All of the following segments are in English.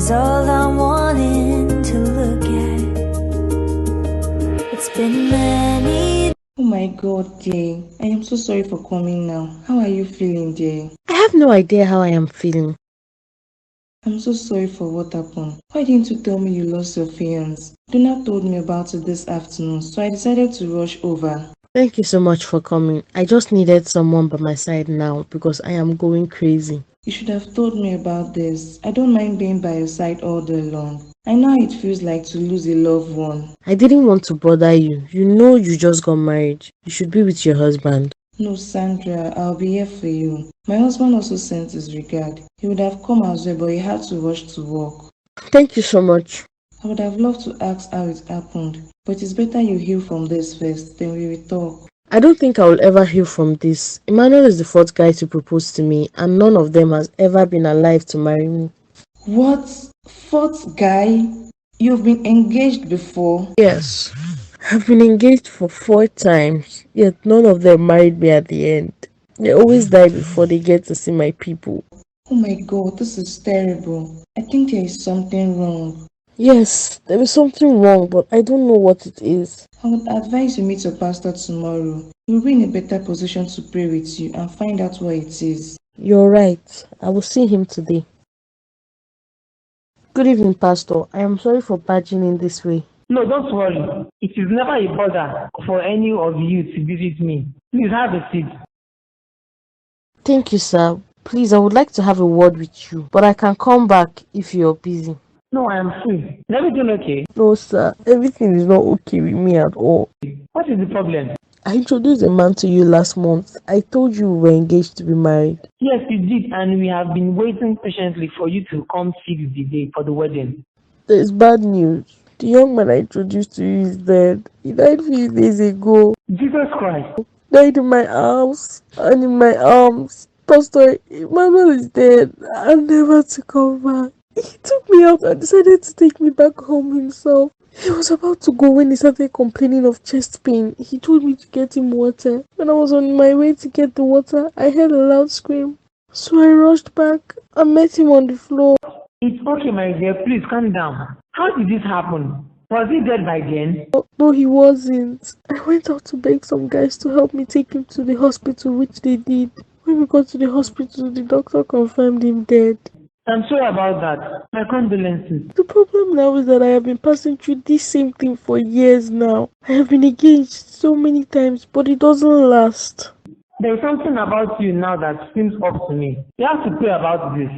is all I'm wanting to look at. It's been many. Oh my God, dear. I am so sorry for coming now. How are you feeling, dear? I have no idea how I am feeling. I'm so sorry for what happened. Why didn't you tell me you lost your fiance? Donna told me about it this afternoon, so I decided to rush over. Thank you so much for coming. I just needed someone by my side now because I am going crazy. You should have told me about this. I don't mind being by your side all day long. I know how it feels like to lose a loved one. I didn't want to bother you. You know you just got married. You should be with your husband. No, Sandra, I'll be here for you. My husband also sent his regard. He would have come as well, but he had to rush to work. Thank you so much. I would have loved to ask how it happened, but it's better you heal from this first, then we will talk. I don't think I will ever heal from this. Emmanuel is the fourth guy to propose to me, and none of them has ever been alive to marry me. What? Fourth guy? You've been engaged before? Yes. I've been engaged for 4 times, yet none of them married me at the end. They always die before they get to see my people. Oh my God, this is terrible. I think there is something wrong. Yes, there is something wrong, but I don't know what it is. I would advise you meet your pastor tomorrow. He'll be in a better position to pray with you and find out what it is. You're right. I will see him today. Good evening, Pastor. I am sorry for barging in this way. No, don't worry. It is never a bother for any of you to visit me. Please have a seat. Thank you, sir. Please, I would like to have a word with you, but I can come back if you're busy. No, I am free. Is everything okay? No, sir. Everything is not okay with me at all. What is the problem? I introduced a man to you last month. I told you we were engaged to be married. Yes, you did, and we have been waiting patiently for you to come fix the day for the wedding. There's bad news. The young man I introduced to you is dead. He died few days ago. Jesus Christ. Died in my house and in my arms. Pastor, Emmanuel is dead and never to come back. He took me out and decided to take me back home himself. He was about to go when he started complaining of chest pain. He told me to get him water. When I was on my way to get the water, I heard a loud scream. So I rushed back and met him on the floor. It's okay, my dear. Please calm down. How did this happen? Was he dead by then? No, he wasn't. I went out to beg some guys to help me take him to the hospital, which they did. When we got to the hospital, the doctor confirmed him dead. I'm sorry about that. My condolences. The problem now is that I have been passing through this same thing for years now. I have been engaged so many times, but it doesn't last. There is something about you now that seems off to me. You have to pray about this.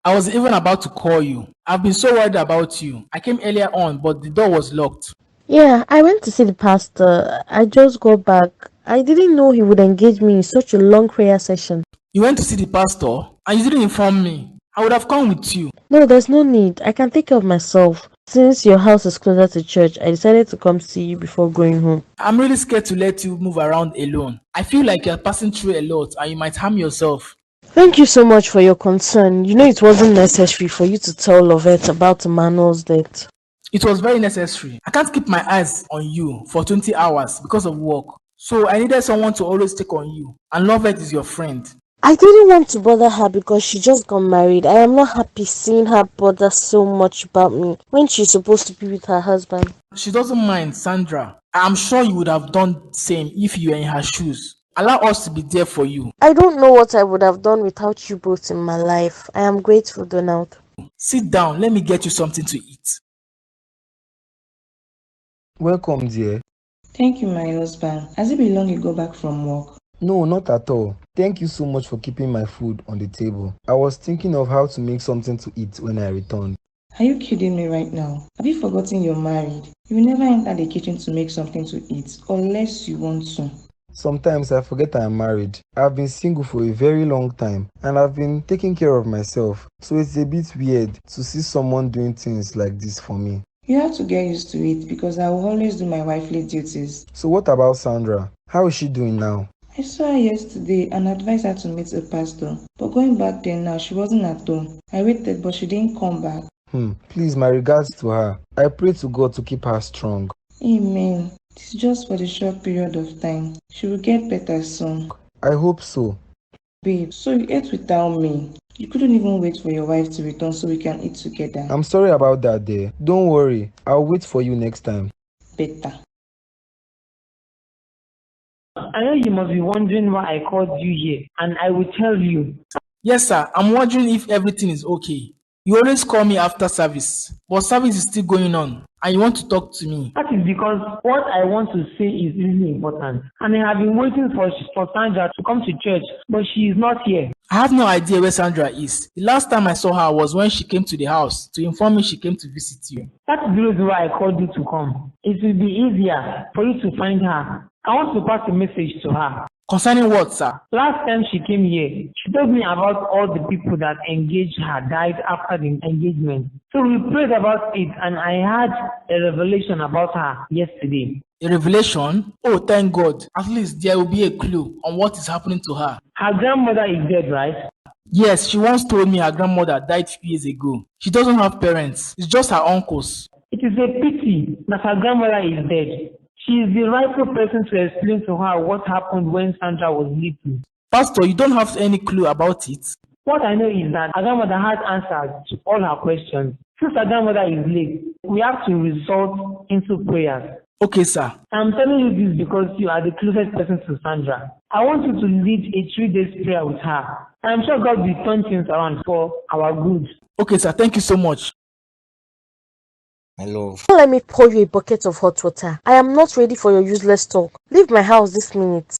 I was even about to call you. I've been so worried about you. I came earlier on, but the door was locked. Yeah, I went to see the pastor. I just got back. I didn't know he would engage me in such a long prayer session. You went to see the pastor, and you didn't inform me. I would have come with you. No, there's no need. I can take care of myself. Since your house is closer to church, I decided to come see you before going home. I'm really scared to let you move around alone. I feel like you're passing through a lot, and you might harm yourself. Thank you so much for your concern. You know it wasn't necessary for you to tell Lovette about Emmanuel's death. It was very necessary. I can't keep my eyes on you for 20 hours because of work. So I needed someone to always take on you. And Lovette is your friend. I didn't want to bother her because she just got married. I am not happy seeing her bother so much about me when she's supposed to be with her husband. She doesn't mind, Sandra. I'm sure you would have done the same if you were in her shoes. Allow us to be there for you. I don't know what I would have done without you both in my life. I am grateful, Donald. Sit down. Let me get you something to eat. Welcome, dear. Thank you, my husband. Has it been long you go back from work? No, not at all. Thank you so much for keeping my food on the table. I was thinking of how to make something to eat when I returned. Are you kidding me right now? Have you forgotten you're married? You will never enter the kitchen to make something to eat unless you want to. Sometimes I forget I am married. I've been single for a very long time and I've been taking care of myself. So it's a bit weird to see someone doing things like this for me. You have to get used to it because I will always do my wifely duties. So what about Sandra? How is she doing now? I saw her yesterday and advised her to meet a pastor. But going back there now, she wasn't at home. I waited but she didn't come back. Please, my regards to her. I pray to God to keep her strong. Amen. It's just for the short period of time. She will get better soon. I hope so. Babe, so you ate without me. You couldn't even wait for your wife to return so we can eat together. I'm sorry about that dear. Don't worry, I'll wait for you next time. Better. I know you must be wondering why I called you here, and I will tell you. Yes, sir. I'm wondering if everything is okay. You always call me after service, but service is still going on, and you want to talk to me. That is because what I want to say is really important, and I have been waiting for Sandra to come to church, but she is not here. I have no idea where Sandra is. The last time I saw her was when she came to the house to inform me she came to visit you. That is the reason why I called you to come. It will be easier for you to find her. I want to pass a message to her. Concerning what, sir? Last time she came here, she told me about all the people that engaged her died after the engagement. So we prayed about it, and I had a revelation about her yesterday. A revelation? Oh, thank God. At least there will be a clue on what is happening to her. Her grandmother is dead, right? Yes, she once told me her grandmother died few years ago. She doesn't have parents. It's just her uncles. It is a pity that her grandmother is dead. She is the rightful person to explain to her what happened when Sandra was little. Pastor, you don't have any clue about it? What I know is that her grandmother has answers to all her questions. Since her grandmother is late, we have to resort into prayers. Okay, sir. I'm telling you this because you are the closest person to Sandra. I want you to lead a 3-day prayer with her. I'm sure God will turn things around for our good. Okay, sir. Thank you so much. My love. Don't let me pour you a bucket of hot water. I am not ready for your useless talk. Leave my house this minute.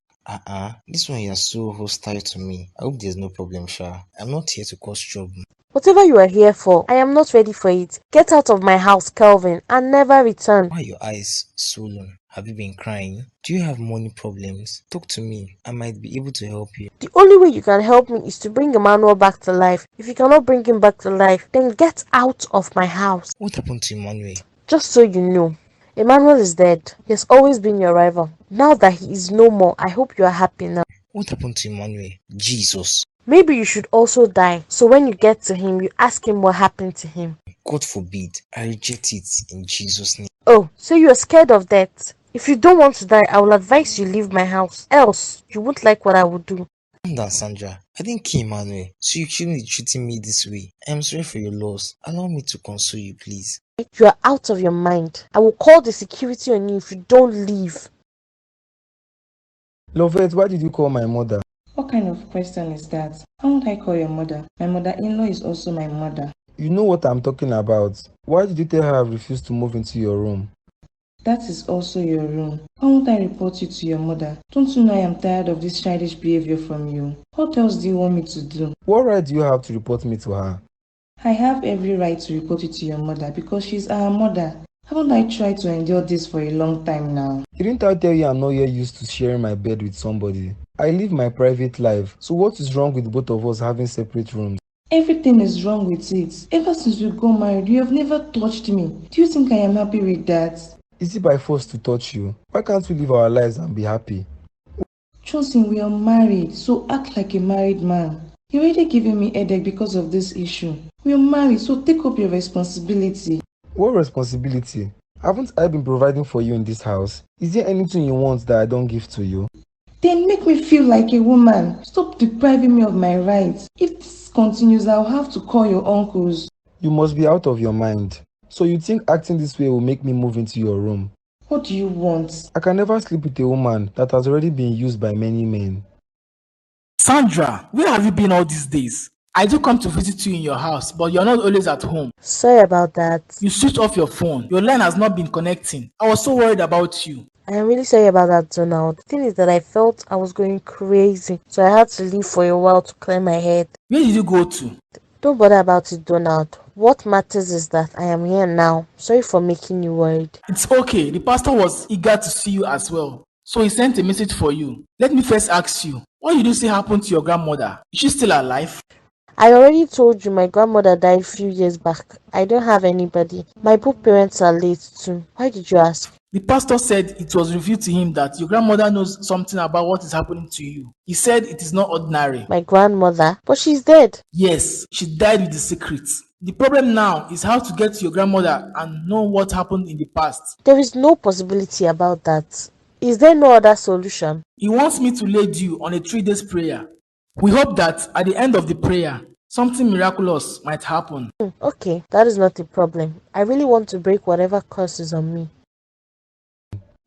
This one you are so hostile to me. I hope there's no problem, Sha. I'm not here to cause trouble. Whatever you are here for, I am not ready for it. Get out of my house, Kelvin, and never return. Why are your eyes swollen? Have you been crying? Do you have money problems? Talk to me. I might be able to help you. The only way you can help me is to bring Emmanuel back to life. If you cannot bring him back to life, then get out of my house. What happened to Emmanuel? Just so you know, Emmanuel is dead. He has always been your rival. Now that he is no more, I hope you are happy now. What happened to Emmanuel? Jesus. Maybe you should also die, so when you get to him, you ask him what happened to him. God forbid. I reject it in Jesus' name. Oh, so you are scared of death? If you don't want to die, I will advise you leave my house. Else, you won't like what I will do. Calm down, Sandra. I didn't kill Emmanuel, so you shouldn't be treating me this way. I am sorry for your loss. Allow me to console you, please. You are out of your mind. I will call the security on you if you don't leave. Lovette, why did you call my mother? What kind of question is that? How would I call your mother? My mother-in-law is also my mother. You know what I'm talking about. Why did you tell her I refused to move into your room? That is also your room. Why won't I report you to your mother? Don't you know I am tired of this childish behavior from you? What else do you want me to do? What right do you have to report me to her? I have every right to report you to your mother because she's our mother. Haven't I tried to endure this for a long time now? Didn't I tell you I'm not yet used to sharing my bed with somebody? I live my private life, so what is wrong with both of us having separate rooms? Everything is wrong with it. Ever since we got married, you have never touched me. Do you think I am happy with that? Is it by force to touch you? Why can't we live our lives and be happy? Chosen, we are married, so act like a married man. You're already giving me headache because of this issue. We are married, so take up your responsibility. What responsibility? Haven't I been providing for you in this house? Is there anything you want that I don't give to you? Then make me feel like a woman. Stop depriving me of my rights. If this continues, I'll have to call your uncles. You must be out of your mind. So you think acting this way will make me move into your room? What do you want? I can never sleep with a woman that has already been used by many men. Sandra, where have you been all these days? I do come to visit you in your house, but you're not always at home. Sorry about that. You switched off your phone. Your line has not been connecting. I was so worried about you. I am really sorry about that, Donald. The thing is that I felt I was going crazy, so I had to leave for a while to clear my head. Where did you go to? Don't bother about it, Donald. What matters is that I am here now. Sorry for making you worried. It's okay. The pastor was eager to see you as well. So he sent a message for you. Let me first ask you, what did you say happened to your grandmother? Is she still alive? I already told you my grandmother died a few years back. I don't have anybody. My both parents are late too. Why did you ask? The pastor said it was revealed to him that your grandmother knows something about what is happening to you. He said it is not ordinary. My grandmother? But she's dead. Yes, she died with the secret. The problem now is how to get to your grandmother and know what happened in the past. There is no possibility about that. Is there no other solution? He wants me to lead you on a 3-day prayer. We hope that at the end of the prayer, Something miraculous might happen. Okay, that is not a problem. I really want to break whatever curse is on me.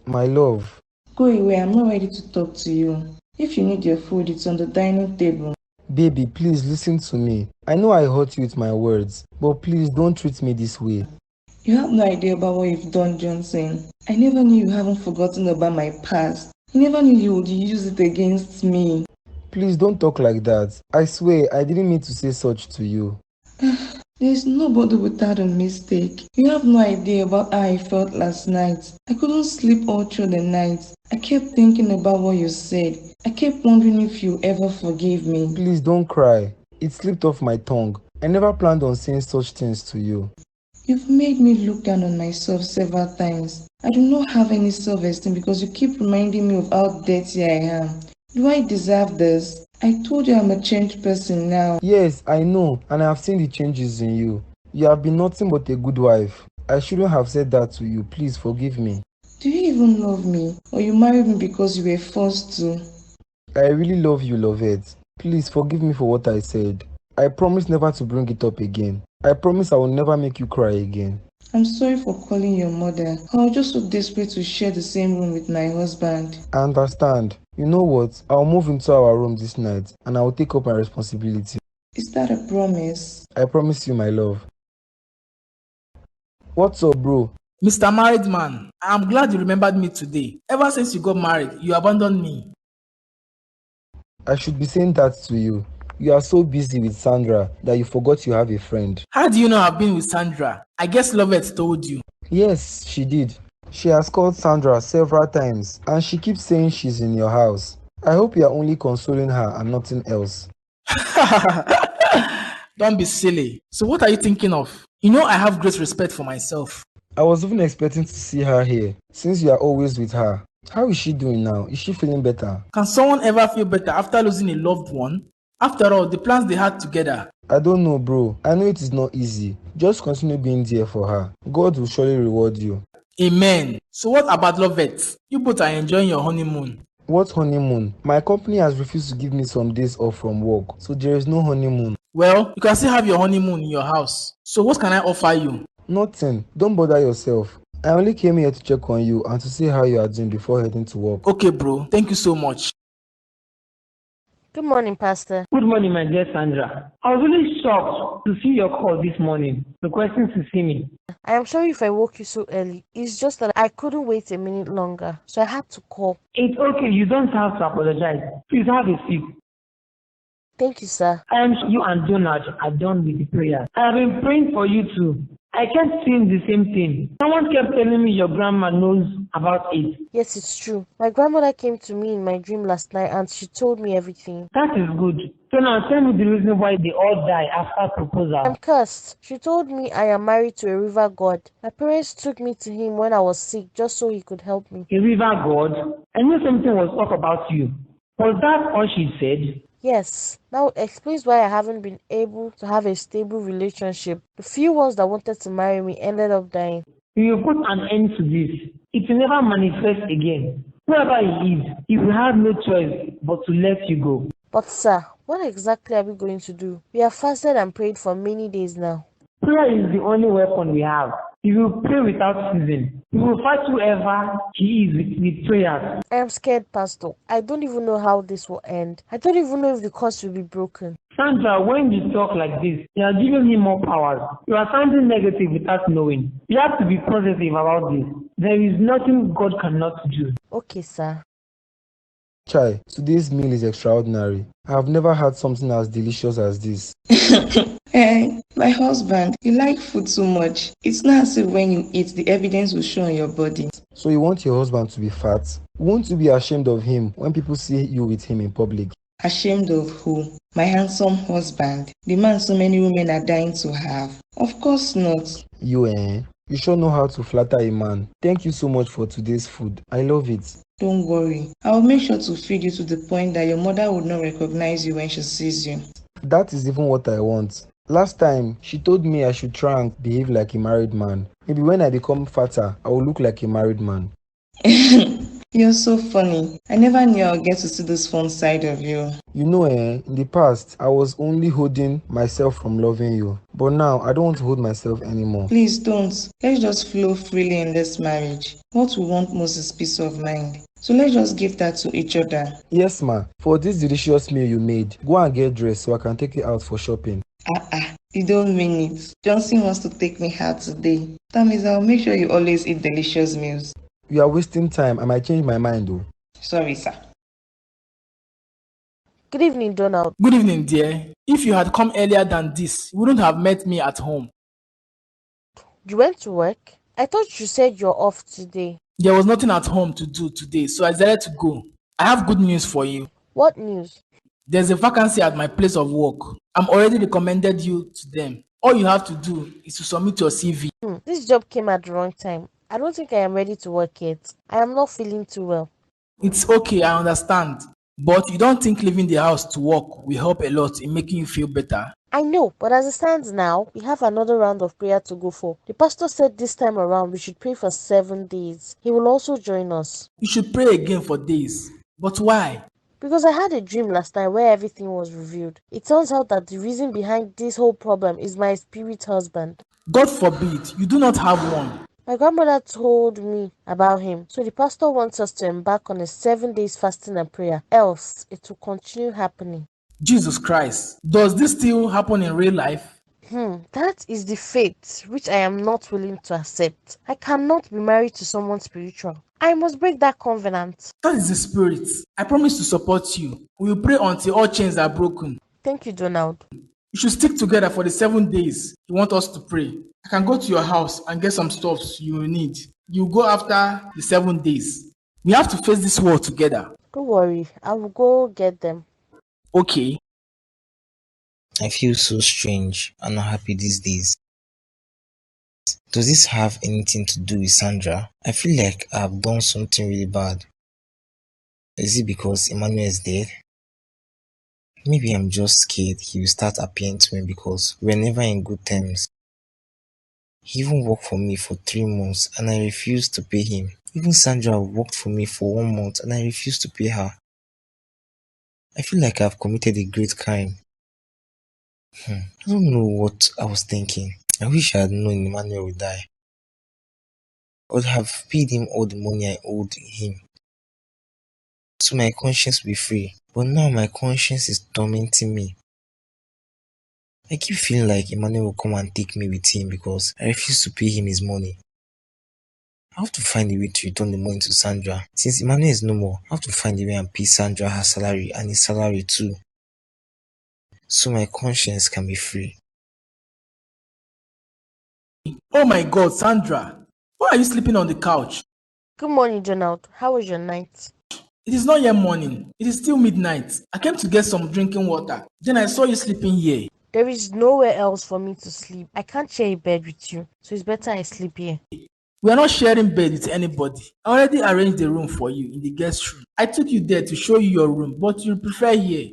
My love, Go away, I'm not ready to talk to you. If you need your food, it's on the dining table. baby, please listen to me. I know I hurt you with my words, but please don't treat me this way. You have no idea about what you've done, Johnson. I never knew you haven't forgotten about my past. I never knew you would use it against me. Please don't talk like that. I swear I didn't mean to say such to you. There's nobody without a mistake. You have no idea about how I felt last night. I couldn't sleep all through the night. I kept thinking about what you said. I kept wondering if you ever forgave me. Please don't cry. It slipped off my tongue. I never planned on saying such things to you. You've made me look down on myself several times. I do not have any self-esteem because you keep reminding me of how dirty I am. Do I deserve this? I told you I'm a changed person now. Yes, I know, and I have seen the changes in you. You have been nothing but a good wife. I shouldn't have said that to you. Please forgive me. Do you even love me? Or you married me because you were forced to? I really love you, Lovette. Please forgive me for what I said. I promise never to bring it up again. I promise I will never make you cry again. I'm sorry for calling your mother. I was just so desperate to share the same room with my husband. I understand. You know what? I'll move into our room this night and I will take up my responsibility. Is that a promise? I promise you, my love. What's up, bro? Mr. Married Man, I'm glad you remembered me today. Ever since you got married, you abandoned me. I should be saying that to you. You are so busy with Sandra that you forgot you have a friend. How do you know I've been with Sandra? I guess Lovett told you. Yes, she did. She has called Sandra several times and she keeps saying she's in your house. I hope you are only consoling her and nothing else. Don't be silly. So what are you thinking of? You know I have great respect for myself. I was even expecting to see her here since you are always with her. How is she doing now? Is she feeling better? Can someone ever feel better after losing a loved one? After all, the plans they had together. I don't know, bro. I know it is not easy. Just continue being there for her. God will surely reward you. Amen. So what about Lovett? You both are enjoying your honeymoon. What honeymoon? My company has refused to give me some days off from work, so there is no honeymoon. Well, you can still have your honeymoon in your house. So what can I offer you? Nothing. Don't bother yourself. I only came here to check on you and to see how you are doing before heading to work. Okay, bro. Thank you so much. Good morning, Pastor. Good morning, my dear Sandra. I was really shocked to see your call this morning, requesting to see me. I am sorry if I woke you so early. It's just that I couldn't wait a minute longer, so I had to call. It's okay, you don't have to apologize. Please have a seat. Thank you, sir. I am sure you and Donald are done with the prayer. I have been praying for you too. I kept seeing the same thing. Someone kept telling me your grandma knows about it. Yes, it's true. My grandmother came to me in my dream last night and she told me everything. That is good. So now tell me the reason why they all die after proposal. I'm cursed. She told me I am married to a river god. My parents took me to him when I was sick just so he could help me. A river god? I knew something was off about you. Was that all she said? Yes, now explains why I haven't been able to have a stable relationship. The few ones that wanted to marry me ended up dying. You will put an end to this. It will never manifest again. Whoever he is, he will have no choice but to let you go. But sir, what exactly are we going to do? We have fasted and prayed for many days now. Prayer is the only weapon we have. If you pray without ceasing, you will fight whoever he is with prayers. I am scared, Pastor. I don't even know how this will end. I don't even know if the curse will be broken. Sandra, when you talk like this, you are giving him more powers. You are sounding negative without knowing. You have to be positive about this. There is nothing God cannot do. Okay, sir. Chai, today's meal is extraordinary. I have never had something as delicious as this. My husband, you like food so much. It's not as if when you eat, the evidence will show on your body. So you want your husband to be fat? Won't you be ashamed of him when people see you with him in public? Ashamed of who? My handsome husband, the man so many women are dying to have. Of course not. You sure know how to flatter a man. Thank you so much for today's food. I love it. Don't worry. I will make sure to feed you to the point that your mother would not recognize you when she sees you. That is even what I want. Last time, she told me I should try and behave like a married man. Maybe when I become fatter, I will look like a married man. You're so funny. I never knew I'll get to see this fun side of you. You know, in the past, I was only holding myself from loving you. But now, I don't want to hold myself anymore. Please don't. Let's just flow freely in this marriage. What we want most is peace of mind. So let's just give that to each other. Yes, ma. For this delicious meal you made, go and get dressed so I can take you out for shopping. You don't mean it. Johnson wants to take me out today. That means I'll make sure you always eat delicious meals. You are wasting time. I might change my mind, though. Sorry, sir. Good evening, Donald. Good evening, dear. If you had come earlier than this, you wouldn't have met me at home. You went to work? I thought you said you're off today. There was nothing at home to do today, so I decided to go. I have good news for you. What news? There's a vacancy at my place of work. I'm already recommended you to them. All you have to do is to submit your CV. This job came at the wrong time. I don't think I am ready to work yet. I am not feeling too well. It's okay, I understand. But you don't think leaving the house to work will help a lot in making you feel better? I know, but as it stands now, we have another round of prayer to go for. The pastor said this time around we should pray for 7 days. He will also join us. You should pray again for days. But why? Because I had a dream last night where everything was revealed. It turns out that the reason behind this whole problem is my spirit husband. God forbid, you do not have one. My grandmother told me about him, so the pastor wants us to embark on a 7 days fasting and prayer, else it will continue happening. Jesus Christ, does this still happen in real life? That is the fate which I am not willing to accept. I cannot be married to someone spiritual. I must break that covenant. That is the spirit. I promise to support you. We will pray until all chains are broken. Thank you, Donald. You should stick together for the 7 days you want us to pray. I can go to your house and get some stuff you will need. You go after the 7 days. We have to face this war together. Don't worry, I will go get them. Okay. I feel so strange and unhappy these days. Does this have anything to do with Sandra? I feel like I've done something really bad. Is it because Emmanuel is dead? Maybe I'm just scared he will start appearing to me because we're never in good terms. He even worked for me for 3 months and I refused to pay him. Even Sandra worked for me for 1 month and I refused to pay her. I feel like I've committed a great crime. I don't know what I was thinking. I wish I had known Emmanuel would die. I would have paid him all the money I owed him, so my conscience would be free. But now my conscience is tormenting me. I keep feeling like Emmanuel will come and take me with him because I refuse to pay him his money. I have to find a way to return the money to Sandra. Since Emmanuel is no more, I have to find a way and pay Sandra her salary and his salary too, so my conscience can be free. Oh my God, Sandra. Why are you sleeping on the couch? Good morning, Donald. How was your night? It is not yet morning. It is still midnight. I came to get some drinking water. Then I saw you sleeping here. There is nowhere else for me to sleep. I can't share a bed with you, so it's better I sleep here. We are not sharing bed with anybody. I already arranged the room for you in the guest room. I took you there to show you your room, but you prefer here.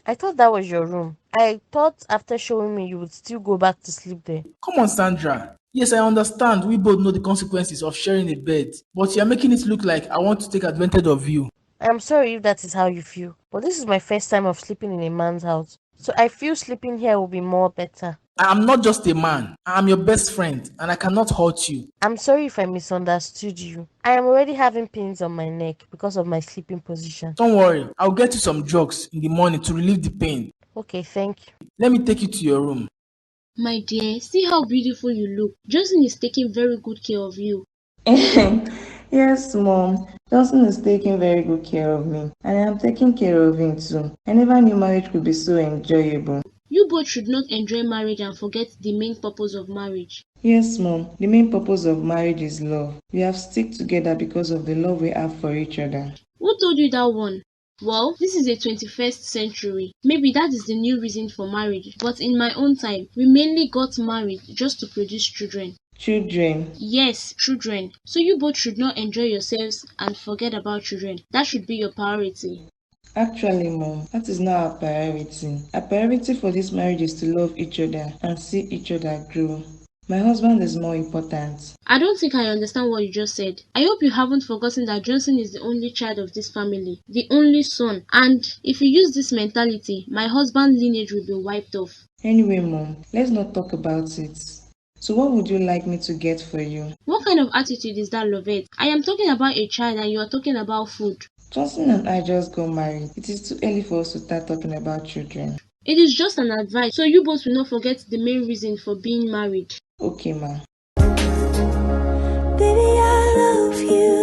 I thought that was your room. I thought after showing me you would still go back to sleep there. Come on, Sandra. Yes, I understand. We both know the consequences of sharing a bed, but you are making it look like I want to take advantage of you. I am sorry if that is how you feel, but this is my first time of sleeping in a man's house, so I feel sleeping here will be more better. I am not just a man. I am your best friend, and I cannot hurt you. I'm sorry if I misunderstood you. I am already having pains on my neck because of my sleeping position. Don't worry. I'll get you some drugs in the morning to relieve the pain. Okay, thank you. Let me take you to your room. My dear, see how beautiful you look. Johnson is taking very good care of you. Yes, Mom. Johnson is taking very good care of me, and I am taking care of him too. I never knew marriage could be so enjoyable. You both should not enjoy marriage and forget the main purpose of marriage. Yes, Mom. The main purpose of marriage is love. We have stick together because of the love we have for each other. Who told you that one? Well, this is the 21st century. Maybe that is the new reason for marriage. But in my own time, we mainly got married just to produce children. Children. Yes, children. So you both should not enjoy yourselves and forget about children. That should be your priority. Actually, Mom, that is not our priority. Our priority for this marriage is to love each other and see each other grow. My husband is more important. I don't think I understand what you just said. I hope you haven't forgotten that Johnson is the only child of this family, the only son. And if you use this mentality, my husband's lineage will be wiped off. Anyway, Mom, let's not talk about it. So what would you like me to get for you? What kind of attitude is that, Lovette? I am talking about a child and you are talking about food. Johnson and I just got married. It is too early for us to start talking about children. It is just an advice, so you both will not forget the main reason for being married. Okay, Ma. Baby, I love you.